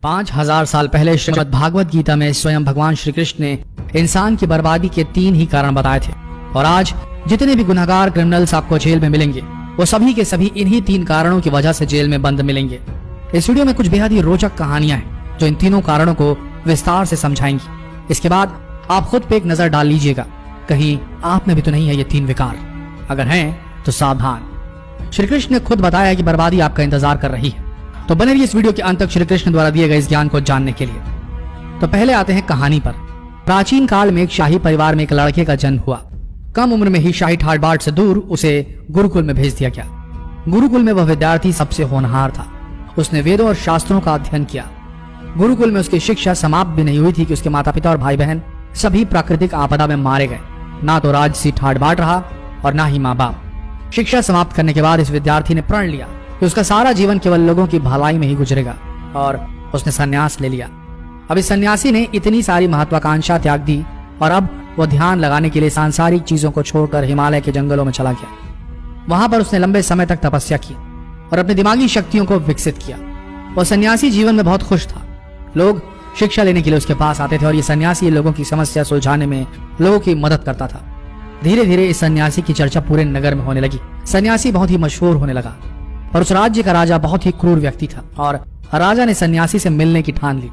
5000 साल पहले श्रीमद् भागवत गीता में स्वयं भगवान श्री कृष्ण ने इंसान की बर्बादी के 3 ही कारण बताए थे। और आज जितने भी गुनहगार क्रिमिनल्स आपको जेल में मिलेंगे वो सभी के सभी इन्हीं 3 कारणों की वजह से जेल में बंद मिलेंगे। इस वीडियो में कुछ बेहद ही रोचक कहानियां हैं जो इन तीनों कारणों को विस्तार से समझाएंगी। इसके बाद आप खुद पे एक नजर डाल लीजिएगा, कहीं आप में भी तो नहीं है ये 3 विकार। अगर हैं तो सावधान। श्री कृष्ण ने खुद बताया कि बर्बादी आपका इंतजार कर रही है, तो बने रहिए इस वीडियो के अंत तक श्री कृष्ण द्वारा दिए गए इस ज्ञान को जानने के लिए। तो पहले आते हैं कहानी पर। प्राचीन काल में एक शाही परिवार में एक लड़के का जन्म हुआ। कम उम्र में ही शाही ठाट बाट से दूर उसे गुरुकुल में भेज दिया गया। गुरुकुल में वह विद्यार्थी सबसे होनहार था। उसने वेदों और शास्त्रों का अध्ययन किया। गुरुकुल में उसकी शिक्षा समाप्त भी नहीं हुई थी कि उसके माता पिता और भाई बहन सभी प्राकृतिक आपदा में मारे गए। ना तो राजसी ठाट बाट रहा और ना ही माँ बाप। शिक्षा समाप्त करने के बाद इस विद्यार्थी ने प्रण लिया कि उसका सारा जीवन केवल लोगों की भलाई में ही गुजरेगा, और उसने संन्यास ले लिया। अब इस सन्यासी ने इतनी सारी महत्वाकांक्षा त्याग दी और अब वो ध्यान लगाने के लिए सांसारिक चीजों को छोड़कर हिमालय के जंगलों में चला गया। वहां पर उसने लंबे समय तक तपस्या की और अपनी दिमागी शक्तियों को विकसित किया। वो सन्यासी जीवन में बहुत खुश था। लोग शिक्षा लेने के लिए उसके पास आते थे और ये सन्यासी लोगों की समस्या सुलझाने में लोगों की मदद करता था। धीरे धीरे इस सन्यासी की चर्चा पूरे नगर में होने लगी। सन्यासी बहुत ही मशहूर होने लगा। पर उस राज्य का राजा बहुत ही क्रूर व्यक्ति था और राजा ने सन्यासी से मिलने की ठान ली।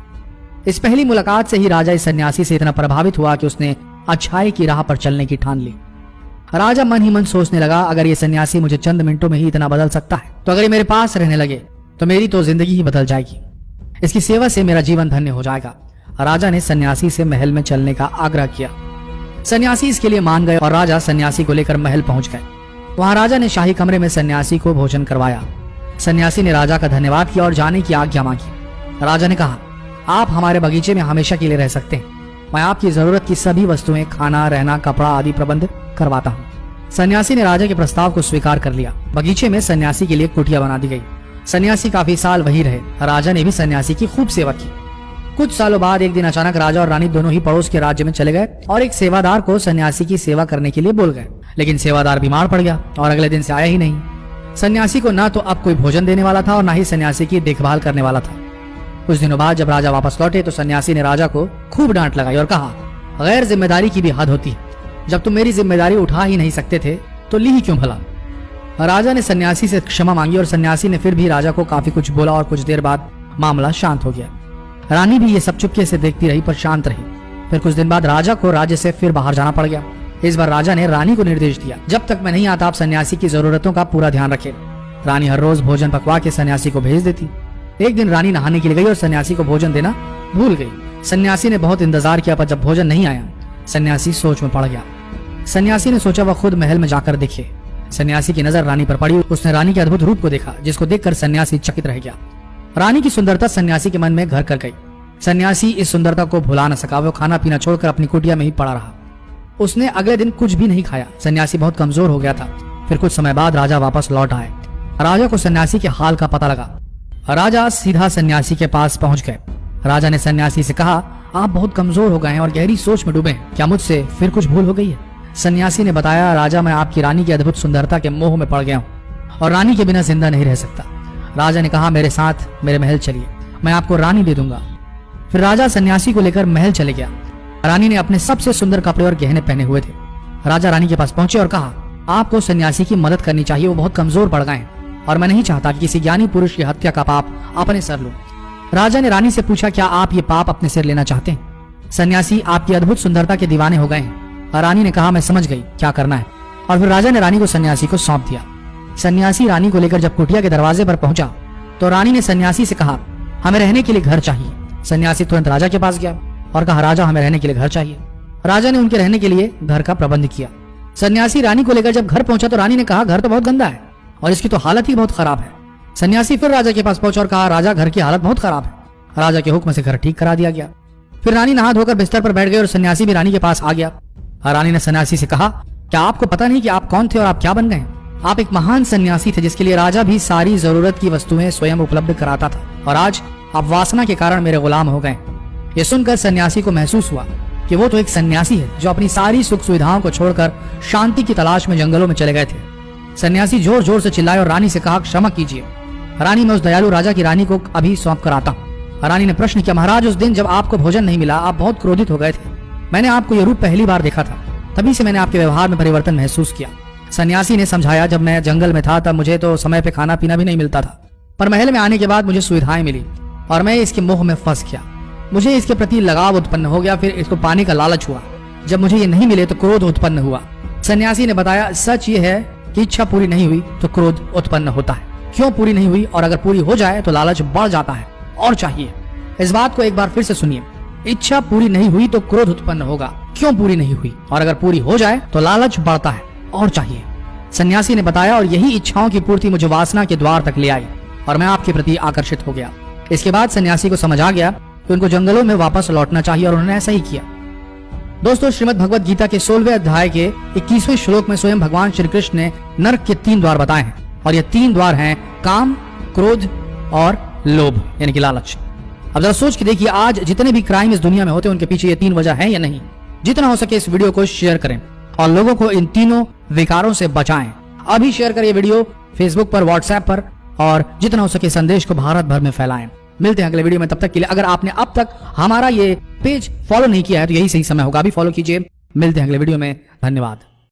इस पहली मुलाकात से ही राजा इस सन्यासी से इतना प्रभावित हुआ कि उसने अच्छाई की राह पर चलने की ठान ली। राजा मन ही मन सोचने लगा, अगर ये सन्यासी मुझे चंद मिनटों में ही इतना बदल सकता है तो अगर ये मेरे पास रहने लगे तो मेरी तो जिंदगी ही बदल जाएगी। इसकी सेवा से मेरा जीवन धन्य हो जाएगा। राजा ने सन्यासी से महल में चलने का आग्रह किया। सन्यासी इसके लिए मान गए और राजा सन्यासी को लेकर महल पहुंच गए। वहां राजा ने शाही कमरे में सन्यासी को भोजन करवाया। सन्यासी ने राजा का धन्यवाद किया और जाने की आज्ञा मांगी। राजा ने कहा, आप हमारे बगीचे में हमेशा के लिए रह सकते हैं। मैं आपकी जरूरत की सभी वस्तुएं, खाना, रहना, कपड़ा आदि प्रबंध करवाता हूँ। सन्यासी ने राजा के प्रस्ताव को स्वीकार कर लिया। बगीचे में सन्यासी के लिए कुटिया बना दी गई। सन्यासी काफी साल वहीं रहे। राजा ने भी सन्यासी की खूब सेवा की। कुछ सालों बाद एक दिन अचानक राजा और रानी दोनों ही पड़ोस के राज्य में चले गए और एक सेवादार को सन्यासी की सेवा करने के लिए बोल गए। लेकिन सेवादार बीमार पड़ गया और अगले दिन से आया ही नहीं। सन्यासी को ना तो अब कोई भोजन देने वाला था और ना ही सन्यासी की देखभाल करने वाला था। कुछ दिनों बाद जब राजा वापस लौटे तो सन्यासी ने राजा को खूब डांट लगाई और कहा, गैर जिम्मेदारी की भी हद होती है। जब तुम मेरी जिम्मेदारी उठा ही नहीं सकते थे तो ली ही क्यों भला। राजा ने सन्यासी से क्षमा मांगी और सन्यासी ने फिर भी राजा को काफी कुछ बोला और कुछ देर बाद मामला शांत हो गया। रानी भी ये सब चुपके से देखती रही पर शांत रही। फिर कुछ दिन बाद राजा को राज्य से फिर बाहर जाना पड़ गया। इस बार राजा ने रानी को निर्देश दिया, जब तक मैं नहीं आता आप सन्यासी की जरूरतों का पूरा ध्यान रखें। रानी हर रोज भोजन पकवा के सन्यासी को भेज देती। एक दिन रानी नहाने के लिए गई और सन्यासी को भोजन देना भूल गई। सन्यासी ने बहुत इंतजार किया पर जब भोजन नहीं आया सन्यासी सोच में पड़ गया। सन्यासी ने सोचा वह खुद महल में जाकर देखे। सन्यासी की नजर रानी पर पड़ी। उसने रानी के अद्भुत रूप को देखा, जिसको देखकर सन्यासी चकित रह गया। रानी की सुंदरता सन्यासी के मन में घर कर गई। सन्यासी इस सुंदरता को भुला न सका। वो खाना पीना छोड़कर अपनी कुटिया में ही पड़ा रहा। उसने अगले दिन कुछ भी नहीं खाया। सन्यासी बहुत कमजोर हो गया था। फिर कुछ समय बाद राजा वापस लौट आए। राजा को सन्यासी के हाल का पता लगा। राजा सीधा सन्यासी के पास पहुंच गए। राजा ने सन्यासी से कहा, आप बहुत कमजोर हो गए हैं और गहरी सोच में डूबे हैं। क्या मुझसे फिर कुछ भूल हो गई है? सन्यासी ने बताया, राजा मैं आपकी रानी की अद्भुत सुंदरता के मोह में पड़ गया हूँ और रानी के बिना जिंदा नहीं रह सकता। राजा ने कहा, मेरे साथ मेरे महल चलिए, मैं आपको रानी दे दूंगा। फिर राजा सन्यासी को लेकर महल चले गया। रानी ने अपने सबसे सुंदर कपड़े और गहने पहने हुए थे। राजा रानी के पास पहुंचे और कहा, आपको सन्यासी की मदद करनी चाहिए। वो बहुत कमजोर पड़ गए हैं और मैं नहीं चाहता कि किसी ज्ञानी पुरुष की हत्या का पाप अपने सर लूं। राजा ने रानी से पूछा, क्या आप ये पाप अपने सिर लेना चाहते हैं? सन्यासी आपकी अद्भुत सुंदरता के दीवाने हो गए हैं। रानी ने कहा, मैं समझ गई क्या करना है। और फिर राजा ने रानी को सन्यासी को सौंप दिया। सन्यासी रानी को लेकर जब कुटिया के दरवाजे पर पहुंचा तो रानी ने सन्यासी से कहा, हमें रहने के लिए घर चाहिए। सन्यासी तुरंत राजा के पास गया और कहा, राजा हमें रहने के लिए घर चाहिए। राजा ने उनके रहने के लिए घर का प्रबंध किया। सन्यासी रानी को लेकर जब घर पहुंचा तो रानी ने कहा, घर तो बहुत गंदा है और इसकी तो हालत ही बहुत खराब है। सन्यासी फिर राजा के पास पहुंचा और कहा, राजा घर की हालत बहुत खराब है। राजा के हुक्म से घर ठीक करा दिया गया। फिर रानी नहा धोकर बिस्तर पर बैठ गई और सन्यासी भी रानी के पास आ गया। रानी ने सन्यासी से कहा, क्या आपको पता नहीं कि आप कौन थे और आप क्या बन गए? आप एक महान सन्यासी थे जिसके लिए राजा भी सारी जरूरत की वस्तुएं स्वयं उपलब्ध कराता था और आज आप वासना के कारण मेरे गुलाम हो गए। ये सुनकर सन्यासी को महसूस हुआ कि वो तो एक सन्यासी है जो अपनी सारी सुख सुविधाओं को छोड़कर शांति की तलाश में जंगलों में चले गए थे। सन्यासी जोर जोर से चिल्लाए और रानी से कहा, क्षमा कीजिए रानी, मैं उस दयालु राजा की रानी को अभी सौंप कर आता हूँ। रानी ने प्रश्न किया, महाराज उस दिन जब आपको भोजन नहीं मिला आप बहुत क्रोधित हो गए थे। मैंने आपको यह रूप पहली बार देखा था, तभी से मैंने आपके व्यवहार में परिवर्तन महसूस किया। सन्यासी ने समझाया, जब मैं जंगल में था तब मुझे तो समय पे खाना पीना भी नहीं मिलता था, पर महल में आने के बाद मुझे सुविधाएं मिली और मैं इसके मोह में फंस गया। मुझे इसके प्रति लगाव उत्पन्न हो गया, फिर इसको पाने का लालच हुआ। जब मुझे ये नहीं मिले तो क्रोध उत्पन्न हुआ। सन्यासी ने बताया, सच ये है कि इच्छा पूरी नहीं हुई तो क्रोध उत्पन्न होता है। क्यों पूरी नहीं हुई, और अगर पूरी हो जाए तो लालच बढ़ जाता है और चाहिए। इस बात को एक बार फिर से सुनिए, इच्छा पूरी नहीं हुई तो क्रोध उत्पन्न होगा। क्यों पूरी नहीं हुई, और अगर पूरी हो जाए तो लालच बढ़ता है और चाहिए। सन्यासी ने बताया, और यही इच्छाओं की पूर्ति मुझे वासना के द्वार तक ले आई और मैं आपके प्रति आकर्षित हो गया। इसके बाद सन्यासी को समझ आ गया कि उनको जंगलों में वापस लौटना चाहिए और उन्होंने ऐसा ही किया। दोस्तों, श्रीमद् भगवत गीता के 16वें अध्याय के 21वें श्लोक में स्वयं भगवान श्री कृष्ण ने नरक के 3 द्वार बताए हैं, और ये 3 द्वार हैं काम, क्रोध और लोभ, यानी कि लालच। अब जरा सोच के देखिए, आज जितने भी क्राइम इस दुनिया में होते हैं उनके पीछे ये 3 वजह है या नहीं। जितना हो सके इस वीडियो को शेयर करें और लोगों को इन तीनों विकारों से बचाएं। अभी शेयर करिए वीडियो फेसबुक पर, व्हाट्सएप पर, और जितना हो सके संदेश को भारत भर में फैलाएं। मिलते हैं अगले वीडियो में, तब तक के लिए अगर आपने अब तक हमारा ये पेज फॉलो नहीं किया है तो यही सही समय होगा, अभी फॉलो कीजिए। मिलते हैं अगले वीडियो में, धन्यवाद।